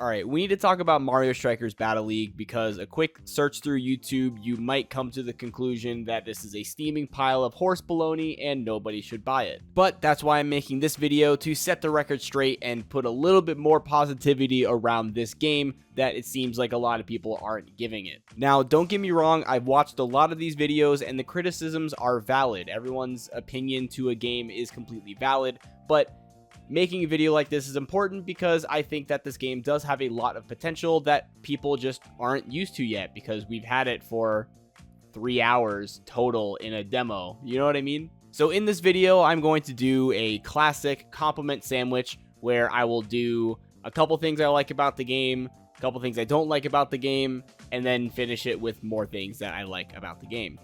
Alright, we need to talk about Mario Strikers Battle League because a quick search through YouTube, you might come to the conclusion that this is a steaming pile of horse baloney and nobody should buy it. But that's why I'm making this video, to set the record straight and put a little bit more positivity around this game that it seems like a lot of people aren't giving it. Now, don't get me wrong, I've watched a lot of these videos and the criticisms are valid. Everyone's opinion to a game is completely valid, but making a video like this is important because I think that this game does have a lot of potential that people just aren't used to yet, because we've had it for 3 hours total in a demo. You know what I mean? So in this video, I'm going to do a classic compliment sandwich where I will do a couple things I like about the game, a couple things I don't like about the game, and then finish it with more things that I like about the game.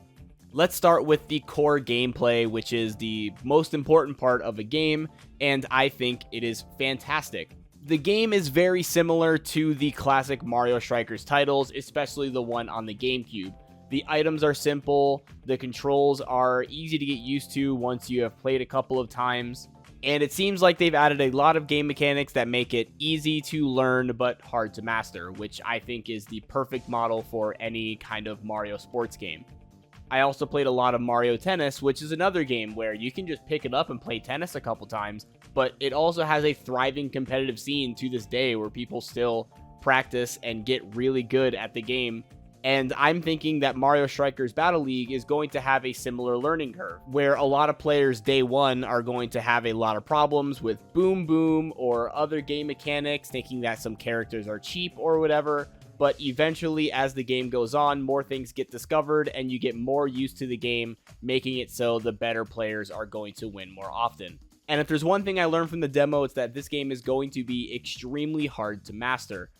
Let's start with the core gameplay, which is the most important part of a game, and I think it is fantastic. The game is very similar to the classic Mario Strikers titles, especially the one on the GameCube. The items are simple, the controls are easy to get used to once you have played a couple of times, and it seems like they've added a lot of game mechanics that make it easy to learn but hard to master, which I think is the perfect model for any kind of Mario sports game. I also played a lot of Mario Tennis, which is another game where you can just pick it up and play tennis a couple times, but it also has a thriving competitive scene to this day where people still practice and get really good at the game. And I'm thinking that Mario Strikers Battle League is going to have a similar learning curve, where a lot of players day one are going to have a lot of problems with boom boom or other game mechanics, thinking that some characters are cheap or whatever. But eventually, as the game goes on, more things get discovered and you get more used to the game, making it so the better players are going to win more often. And if there's one thing I learned from the demo, it's that this game is going to be extremely hard to master.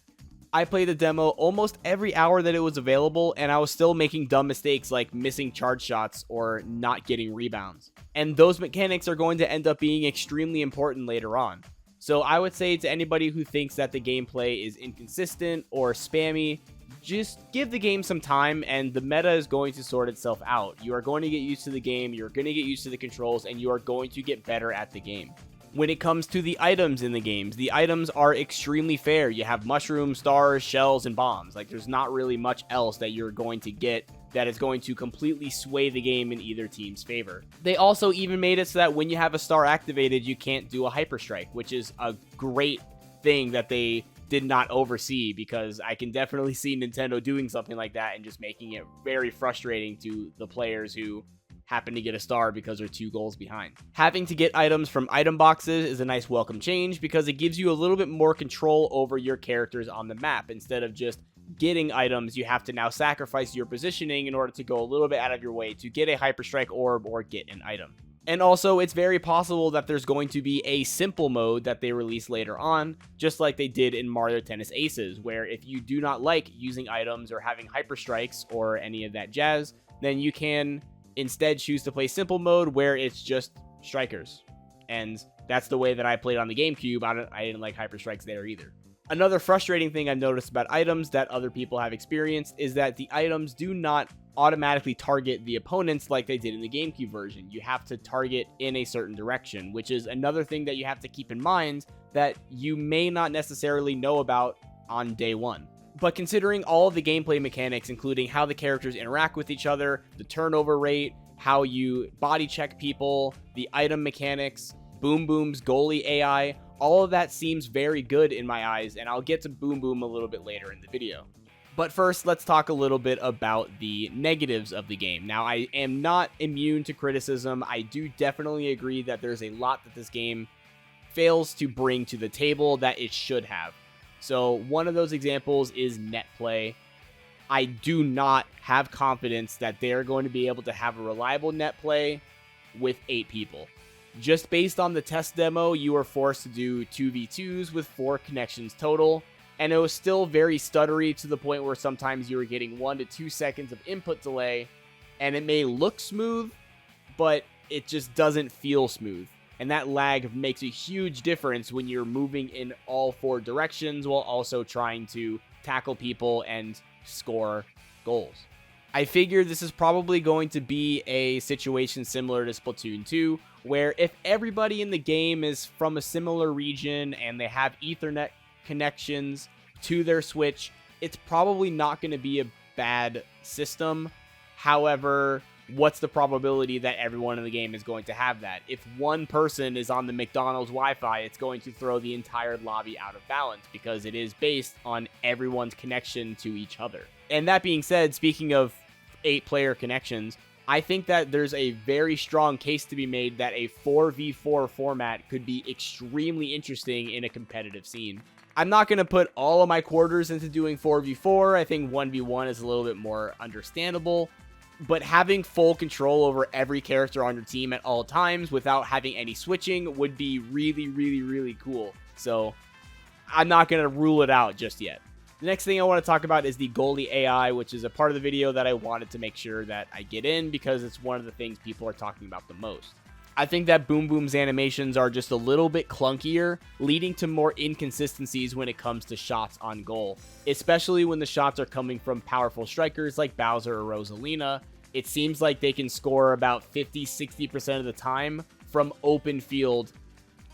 I played the demo almost every hour that it was available, and I was still making dumb mistakes like missing charge shots or not getting rebounds. And those mechanics are going to end up being extremely important later on. So I would say to anybody who thinks that the gameplay is inconsistent or spammy, just give the game some time and the meta is going to sort itself out. You are going to get used to the game, you're going to get used to the controls, and you are going to get better at the game. When it comes to the items in the games, the items are extremely fair. You have mushrooms, stars, shells, and bombs. Like, there's not really much else that you're going to get that is going to completely sway the game in either team's favor. They also even made it so that when you have a star activated, you can't do a hyper strike, which is a great thing that they did not oversee, because I can definitely see Nintendo doing something like that and just making it very frustrating to the players who happen to get a star because they're 2 goals behind. Having to get items from item boxes is a nice welcome change, because it gives you a little bit more control over your characters on the map. Instead of just getting items, you have to now sacrifice your positioning in order to go a little bit out of your way to get a hyper strike orb or get an item. And also, it's very possible that there's going to be a simple mode that they release later on, just like they did in Mario Tennis Aces, where if you do not like using items or having hyper strikes or any of that jazz, then you can instead choose to play simple mode where it's just strikers. And that's the way that I played on the GameCube. I didn't like hyper strikes there either. Another frustrating thing I've noticed about items that other people have experienced is that the items do not automatically target the opponents like they did in the GameCube version. You have to target in a certain direction, which is another thing that you have to keep in mind that you may not necessarily know about on day one. But considering all of the gameplay mechanics, including how the characters interact with each other, the turnover rate, how you body check people, the item mechanics, Boom Boom's goalie AI, all of that seems very good in my eyes, and I'll get to Boom Boom a little bit later in the video. But first, let's talk a little bit about the negatives of the game. Now, I am not immune to criticism. I do definitely agree that there's a lot that this game fails to bring to the table that it should have. So one of those examples is Netplay. I do not have confidence that they're going to be able to have a reliable Netplay with 8 people. Just based on the test demo, you were forced to do 2v2s with 4 connections total, and it was still very stuttery to the point where sometimes you were getting 1 to 2 seconds of input delay, and it may look smooth, but it just doesn't feel smooth. And that lag makes a huge difference when you're moving in all 4 directions while also trying to tackle people and score goals. I figure this is probably going to be a situation similar to Splatoon 2, where if everybody in the game is from a similar region and they have Ethernet connections, to their Switch, it's probably not going to be a bad system. However, what's the probability that everyone in the game is going to have that? If one person is on the McDonald's Wi-Fi, it's going to throw the entire lobby out of balance because it is based on everyone's connection to each other. And that being said, speaking of 8-player connections, I think that there's a very strong case to be made that a 4v4 format could be extremely interesting in a competitive scene. I'm not going to put all of my quarters into doing 4v4. I think 1v1 is a little bit more understandable. But having full control over every character on your team at all times without having any switching would be really, really, really cool. So I'm not going to rule it out just yet. The next thing I want to talk about is the Goalie AI, which is a part of the video that I wanted to make sure that I get in because it's one of the things people are talking about the most. I think that Boom Boom's animations are just a little bit clunkier, leading to more inconsistencies when it comes to shots on goal, especially when the shots are coming from powerful strikers like Bowser or Rosalina. It seems like they can score about 50-60% of the time from open field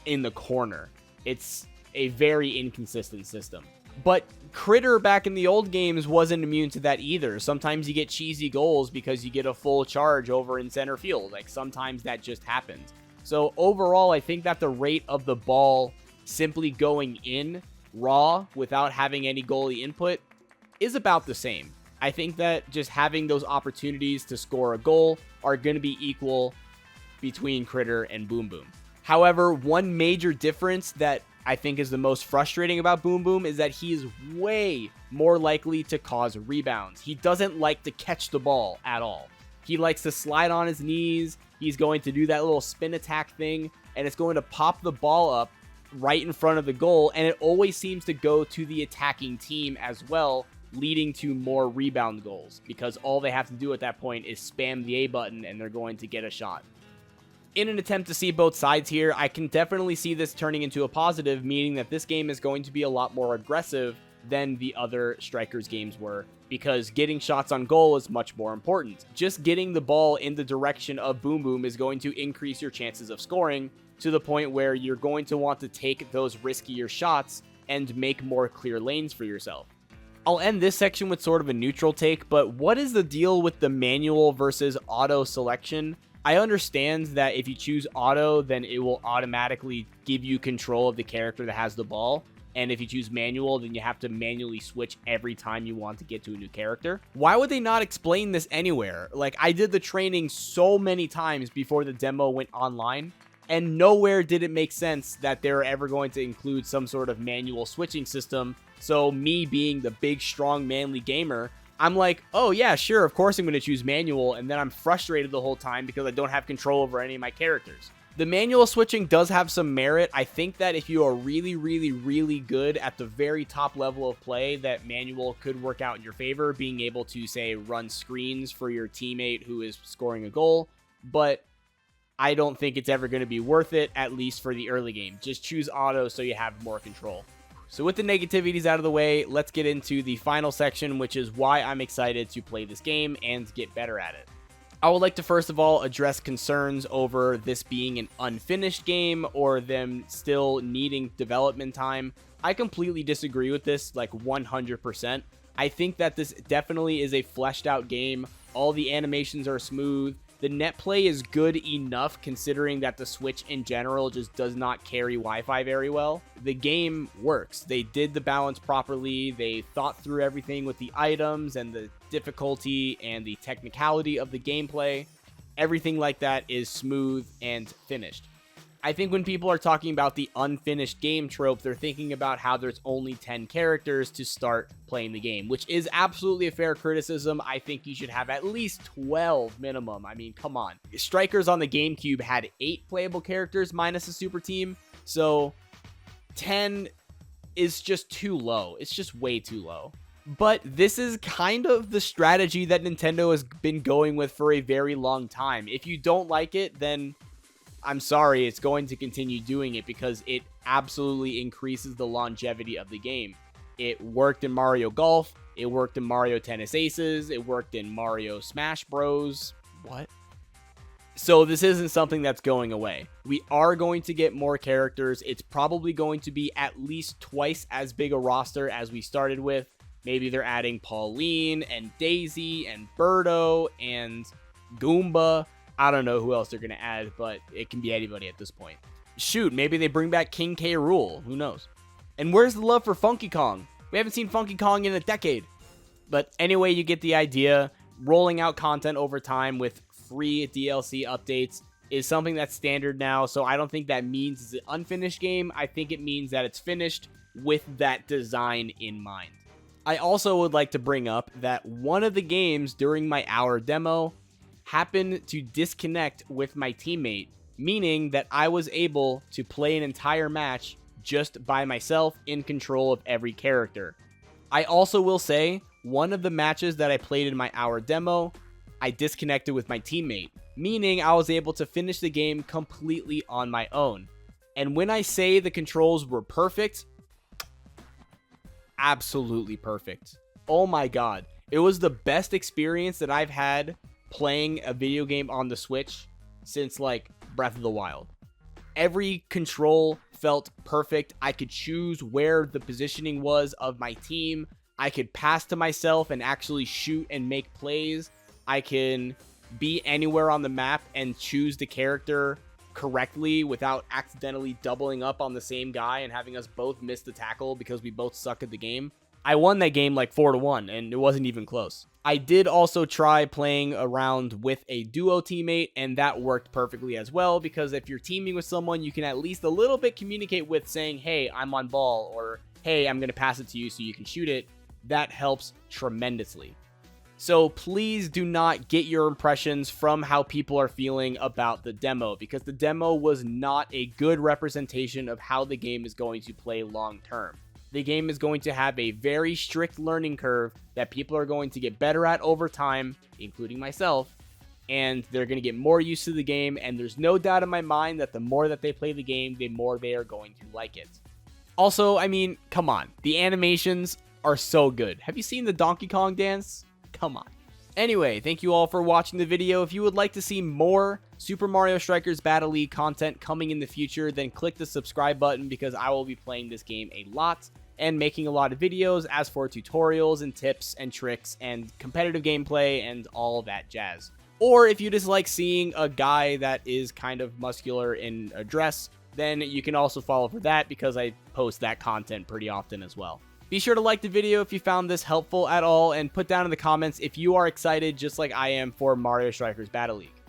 in the corner. It's a very inconsistent system. But Critter back in the old games wasn't immune to that either. Sometimes you get cheesy goals because you get a full charge over in center field. Like, sometimes that just happens. So overall, I think that the rate of the ball simply going in raw without having any goalie input is about the same. I think that just having those opportunities to score a goal are going to be equal between Critter and Boom Boom. However, one major difference that I think is the most frustrating about Boom Boom is that he is way more likely to cause rebounds. He doesn't like to catch the ball at all. He likes to slide on his knees. He's going to do that little spin attack thing, and it's going to pop the ball up right in front of the goal, and it always seems to go to the attacking team as well, leading to more rebound goals because all they have to do at that point is spam the A button and they're going to get a shot. In an attempt to see both sides here, I can definitely see this turning into a positive, meaning that this game is going to be a lot more aggressive than the other Strikers games were, because getting shots on goal is much more important. Just getting the ball in the direction of Boom Boom is going to increase your chances of scoring to the point where you're going to want to take those riskier shots and make more clear lanes for yourself. I'll end this section with sort of a neutral take, but what is the deal with the manual versus auto selection? I understand that if you choose auto, then it will automatically give you control of the character that has the ball. And if you choose manual, then you have to manually switch every time you want to get to a new character. Why would they not explain this anywhere? Like, I did the training so many times before the demo went online, and nowhere did it make sense that they're ever going to include some sort of manual switching system. So me being the big, strong, manly gamer, I'm like, oh yeah, sure, of course I'm going to choose manual, and then I'm frustrated the whole time because I don't have control over any of my characters. The manual switching does have some merit. I think that if you are really, really, really good at the very top level of play, that manual could work out in your favor, being able to, say, run screens for your teammate who is scoring a goal, but I don't think it's ever going to be worth it, at least for the early game. Just choose auto so you have more control. So with the negativities out of the way, let's get into the final section, which is why I'm excited to play this game and get better at it. I would like to first of all address concerns over this being an unfinished game or them still needing development time. I completely disagree with this, like 100%. I think that this definitely is a fleshed out game. All the animations are smooth. The Netplay is good enough considering that the Switch in general just does not carry Wi-Fi very well. The game works. They did the balance properly. They thought through everything with the items and the difficulty and the technicality of the gameplay. Everything like that is smooth and finished. I think when people are talking about the unfinished game trope, they're thinking about how there's only 10 characters to start playing the game, which is absolutely a fair criticism. I think you should have at least 12 minimum. I mean, come on. Strikers on the GameCube had 8 playable characters minus a super team, so 10 is just too low. It's just way too low. But this is kind of the strategy that Nintendo has been going with for a very long time. If you don't like it, then I'm sorry, it's going to continue doing it because it absolutely increases the longevity of the game. It worked in Mario Golf, it worked in Mario Tennis Aces, it worked in Mario Smash Bros. What? So this isn't something that's going away. We are going to get more characters. It's probably going to be at least twice as big a roster as we started with. Maybe they're adding Pauline and Daisy and Birdo and Goomba. I don't know who else they're going to add, but it can be anybody at this point. Shoot, maybe they bring back King K. Rool. Who knows? And where's the love for Funky Kong? We haven't seen Funky Kong in a decade. But anyway, you get the idea. Rolling out content over time with free DLC updates is something that's standard now. So I don't think that means it's an unfinished game. I think it means that it's finished with that design in mind. I also would like to bring up that one of the games during my hour demo happened to disconnect with my teammate, meaning that I was able to play an entire match just by myself in control of every character. I also will say, one of the matches that I played in my hour demo, I disconnected with my teammate, meaning I was able to finish the game completely on my own. And when I say the controls were perfect, absolutely perfect. Oh my god. It was the best experience that I've had playing a video game on the Switch since like Breath of the Wild. Every control felt perfect. I could choose where the positioning was of my team. I could pass to myself and actually shoot and make plays. I can be anywhere on the map and choose the character correctly without accidentally doubling up on the same guy and having us both miss the tackle because we both suck at the game. I won that game like 4-1 and it wasn't even close. I did also try playing around with a duo teammate, and that worked perfectly as well, because if you're teaming with someone, you can at least a little bit communicate with saying, hey, I'm on ball, or hey, I'm going to pass it to you so you can shoot it. That helps tremendously. So please do not get your impressions from how people are feeling about the demo, because the demo was not a good representation of how the game is going to play long term. The game is going to have a very strict learning curve that people are going to get better at over time, including myself, and they're going to get more used to the game, and there's no doubt in my mind that the more that they play the game, the more they are going to like it. Also, I mean, come on, the animations are so good. Have you seen the Donkey Kong dance? Come on. Anyway, thank you all for watching the video. If you would like to see more Super Mario Strikers Battle League content coming in the future, then click the subscribe button, because I will be playing this game a lot and making a lot of videos as for tutorials and tips and tricks and competitive gameplay and all that jazz. Or if you just like seeing a guy that is kind of muscular in a dress, then you can also follow for that, because I post that content pretty often as well. Be sure to like the video if you found this helpful at all, and put down in the comments if you are excited just like I am for Mario Strikers Battle League.